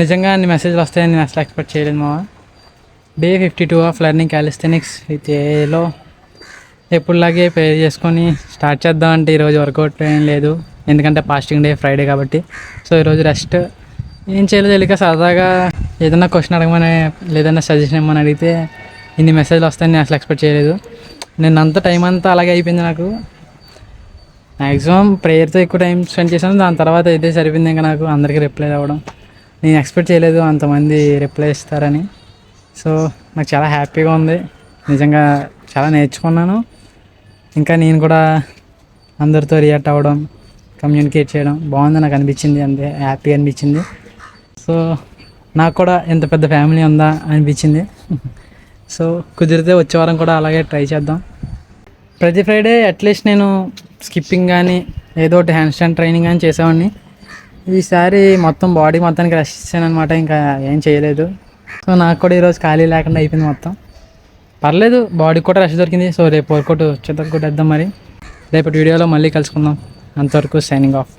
నిజంగా అన్ని మెసేజ్లు వస్తాయని నేను అసలు ఎక్స్పెక్ట్ చేయలేదు మావా. Day 52 of learning callisthenics with ఏలో ఎప్పుడులాగే పే చేసుకొని స్టార్ట్ చేద్దాం అంటే ఈరోజు వర్కౌట్ ఏం లేదు, ఎందుకంటే ఫాస్టింగ్ డే ఫ్రైడే కాబట్టి. సో ఈరోజు రెస్ట్. ఏం చేయలేదు, తెలియక సరదాగా ఏదైనా క్వశ్చన్ అడగమని లేదన్నా సజెషన్ ఇవ్వమని అడిగితే ఇన్ని మెసేజ్లు వస్తాయని నేను అసలు ఎక్స్పెక్ట్ చేయలేదు. నేను అంత టైం అంతా అలాగే అయిపోయింది నాకు. మ్యాక్సిమం ప్రేయర్తో ఎక్కువ టైం స్పెండ్ చేశాను, దాని తర్వాత ఇదే సరిపోయింది. ఇంకా నాకు అందరికీ రిప్లై అవ్వడం నేను ఎక్స్పెక్ట్ చేయలేదు అంతమంది రిప్లై ఇస్తారని. సో నాకు చాలా హ్యాపీగా ఉంది, నిజంగా చాలా నేర్చుకున్నాను. ఇంకా నేను కూడా అందరితో రియాక్ట్ అవ్వడం, కమ్యూనికేట్ చేయడం బాగుంది నాకు అనిపించింది, అంతే హ్యాపీగా అనిపించింది. సో నాకు కూడా ఎంత పెద్ద ఫ్యామిలీ ఉందా అనిపించింది. సో కుదిరితే వచ్చే వారం కూడా అలాగే ట్రై చేద్దాం. ప్రతి ఫ్రైడే అట్లీస్ట్ నేను స్కిప్పింగ్ కానీ ఏదో ఒకటి హ్యాండ్ స్టాండ్ ట్రైనింగ్ కానీ చేసేవాడిని. ఈసారి మొత్తం బాడీ మొత్తానికి రెస్ట్ ఇచ్చాను అనమాట, ఇంకా ఏం చేయలేదు. సో నాకు కూడా ఈరోజు ఖాళీ లేకుండా అయిపోయింది మొత్తం. పర్లేదు, బాడీకి కూడా రెస్ట్ దొరికింది. సో రేపు వర్కౌట్ వచ్చేదాకా కొట్టేద్దాం. మరి రేపటి వీడియోలో మళ్ళీ కలుసుకుందాం. అంతవరకు సైనింగ్ ఆఫ్.